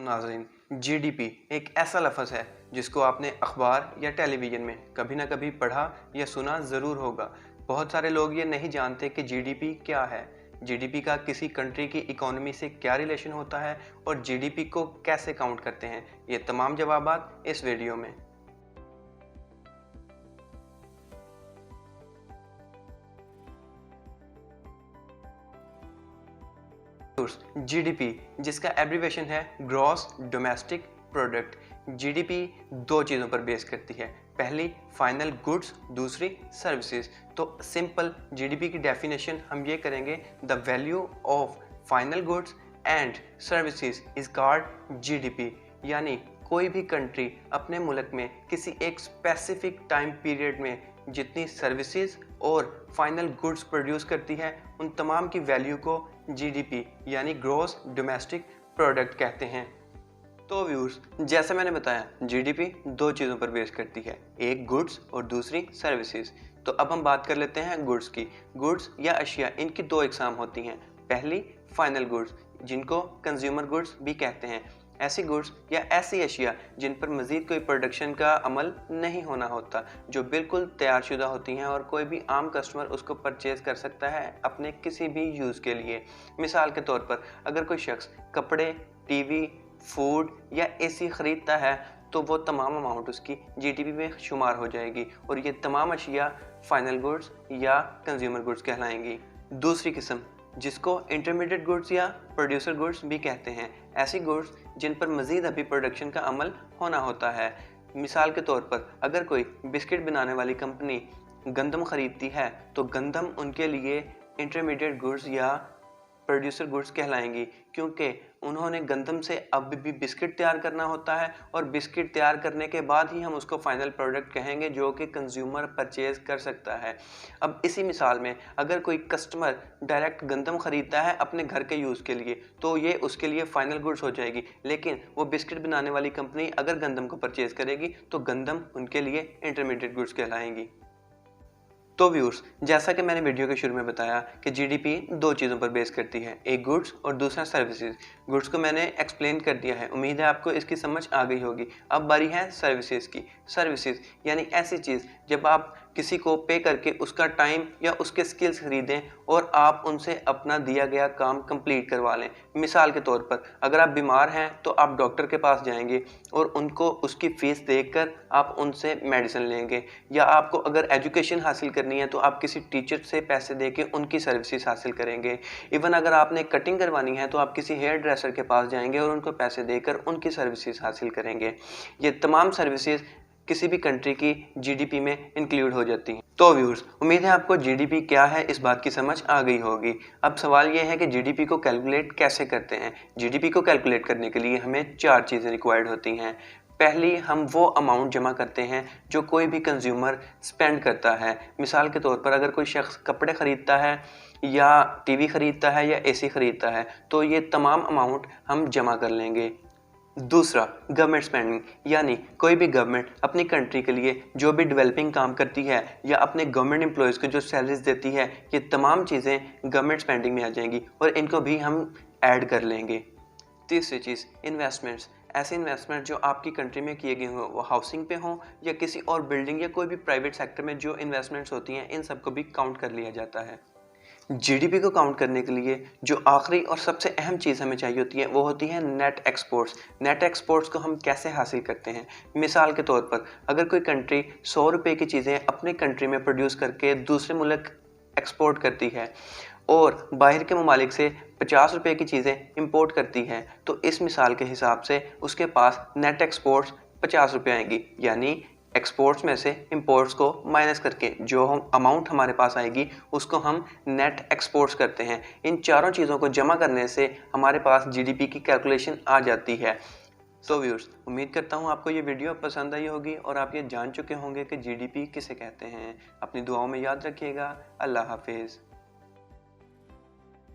नाज़रीन, जीडीपी एक ऐसा लफ्ज़ है जिसको आपने अखबार या टेलीविज़न में कभी ना कभी पढ़ा या सुना ज़रूर होगा। बहुत सारे लोग ये नहीं जानते कि जीडीपी क्या है, जीडीपी का किसी कंट्री की इकोनॉमी से क्या रिलेशन होता है और जीडीपी को कैसे काउंट करते हैं। ये तमाम जवाबात इस वीडियो में। जीडीपी, जिसका एब्रीवेशन है ग्रॉस डोमेस्टिक प्रोडक्ट। जीडीपी दो चीज़ों पर बेस करती है, पहली फाइनल गुड्स, दूसरी सर्विसेज। तो सिंपल जीडीपी की डेफिनेशन हम ये करेंगे, the value of final goods and services is called GDP. यानी कोई भी कंट्री अपने मुल्क में किसी एक स्पेसिफिक टाइम पीरियड में जितनी सर्विसेज और फाइनल गुड्स प्रोड्यूस करती है, उन तमाम की वैल्यू को जीडीपी यानी ग्रॉस डोमेस्टिक प्रोडक्ट कहते हैं। तो व्यूअर्स, जैसे मैंने बताया, जीडीपी दो चीज़ों पर बेस करती है, एक गुड्स और दूसरी सर्विसेज। तो अब हम बात कर लेते हैं गुड्स की। गुड्स या अशिया, इनकी दो इकसाम होती हैं। पहली फाइनल गुड्स, जिनको कंज्यूमर गुड्स भी कहते हैं। ऐसी गुड्स या ऐसी अशिया जिन पर मज़ीद कोई प्रोडक्शन का अमल नहीं होना होता, जो बिल्कुल तैयारशुदा होती हैं और कोई भी आम कस्टमर उसको परचेज कर सकता है अपने किसी भी यूज़ के लिए। मिसाल के तौर पर, अगर कोई शख्स कपड़े, टीवी, फूड या एसी ख़रीदता है तो वो तमाम अमाउंट उसकी जीडीपी में शुमार हो जाएगी और ये तमाम अशिया फाइनल गुड्स या कंज्यूमर गुड्स कहलाएंगी। दूसरी किस्म, जिसको इंटरमीडिएट गुड्स या प्रोड्यूसर गुड्स भी कहते हैं, ऐसी गुड्स जिन पर मज़ीद अभी प्रोडक्शन का अमल होना होता है। मिसाल के तौर पर, अगर कोई बिस्किट बनाने वाली कंपनी गंदम ख़रीदती है तो गंदम उनके लिए इंटरमीडिएट गुड्स या प्रोड्यूसर गुड्स कहलाएंगी, क्योंकि उन्होंने गंदम से अब भी बिस्किट तैयार करना होता है और बिस्किट तैयार करने के बाद ही हम उसको फाइनल प्रोडक्ट कहेंगे जो कि कंज्यूमर परचेज कर सकता है। अब इसी मिसाल में, अगर कोई कस्टमर डायरेक्ट गंदम ख़रीदता है अपने घर के यूज़ के लिए तो ये उसके लिए फाइनल गुड्स हो जाएगी, लेकिन वो बिस्किट बनाने वाली कंपनी अगर गंदम को परचेज करेगी तो गंदम उनके लिए इंटरमीडिएट गुड्स कहलाएंगी। तो व्यूअर्स, जैसा कि मैंने वीडियो के शुरू में बताया कि जीडीपी दो चीज़ों पर बेस करती है, एक गुड्स और दूसरा सर्विसेज। गुड्स को मैंने एक्सप्लेन कर दिया है, उम्मीद है आपको इसकी समझ आ गई होगी। अब बारी है सर्विसेज की। सर्विसेज यानी ऐसी चीज़ जब आप किसी को पे करके उसका टाइम या उसके स्किल्स खरीदें और आप उनसे अपना दिया गया काम कंप्लीट करवा लें। मिसाल के तौर पर, अगर आप बीमार हैं तो आप डॉक्टर के पास जाएंगे और उनको उसकी फ़ीस देकर आप उनसे मेडिसिन लेंगे, या आपको अगर एजुकेशन हासिल करनी है तो आप किसी टीचर से पैसे देके उनकी सर्विसेज हासिल करेंगे। इवन अगर आपने कटिंग करवानी है तो आप किसी हेयर ड्रेसर के पास जाएंगे और उनको पैसे देकर उनकी सर्विसेज हासिल करेंगे। ये तमाम सर्विसेज किसी भी कंट्री की जीडीपी में इंक्लूड हो जाती हैं। तो व्यूअर्स, उम्मीद है आपको जीडीपी क्या है इस बात की समझ आ गई होगी। अब सवाल यह है कि जीडीपी को कैलकुलेट कैसे करते हैं। जीडीपी को कैलकुलेट करने के लिए हमें चार चीज़ें रिक्वायर्ड होती हैं। पहली, हम वो अमाउंट जमा करते हैं जो कोई भी कंज्यूमर स्पेंड करता है। मिसाल के तौर पर, अगर कोई शख्स कपड़े ख़रीदता है या टीवी ख़रीदता है या एसी ख़रीदता है तो ये तमाम अमाउंट हम जमा कर लेंगे। दूसरा, गवर्नमेंट स्पेंडिंग, यानी कोई भी गवर्नमेंट अपनी कंट्री के लिए जो भी डेवलपिंग काम करती है या अपने गवर्नमेंट एम्प्लॉयज़ को जो सैलरीज देती है, ये तमाम चीज़ें गवर्नमेंट स्पेंडिंग में आ जाएंगी और इनको भी हम ऐड कर लेंगे। तीसरी चीज़, इन्वेस्टमेंट्स। ऐसे इन्वेस्टमेंट जो आपकी कंट्री में किए गए हों, वो हाउसिंग पे हों या किसी और बिल्डिंग या कोई भी प्राइवेट सेक्टर में जो इन्वेस्टमेंट्स होती हैं, इन सबको भी काउंट कर लिया जाता है। जीडीपी को काउंट करने के लिए जो आखिरी और सबसे अहम चीज़ हमें चाहिए होती है वो होती है नेट एक्सपोर्ट्स। नेट एक्सपोर्ट्स को हम कैसे हासिल करते हैं? मिसाल के तौर पर, अगर कोई कंट्री 100 रुपये की चीज़ें अपने कंट्री में प्रोड्यूस करके दूसरे मुल्क एक्सपोर्ट करती है और बाहर के ममालिक से 50 रुपये की चीज़ें इंपोर्ट करती है, तो इस मिसाल के हिसाब से उसके पास नेट एक्सपोर्ट्स 50 रुपये आएंगी। यानी एक्सपोर्ट्स में से इंपोर्ट्स को माइनस करके जो हम अमाउंट हमारे पास आएगी उसको हम नेट एक्सपोर्ट्स करते हैं। इन चारों चीज़ों को जमा करने से हमारे पास जीडीपी की कैलकुलेशन आ जाती है। सो व्यूअर्स, उम्मीद करता हूँ आपको ये वीडियो पसंद आई होगी और आप ये जान चुके होंगे कि जीडीपी किसे कहते हैं। अपनी दुआओं में याद रखिएगा। अल्लाह हाफिज़।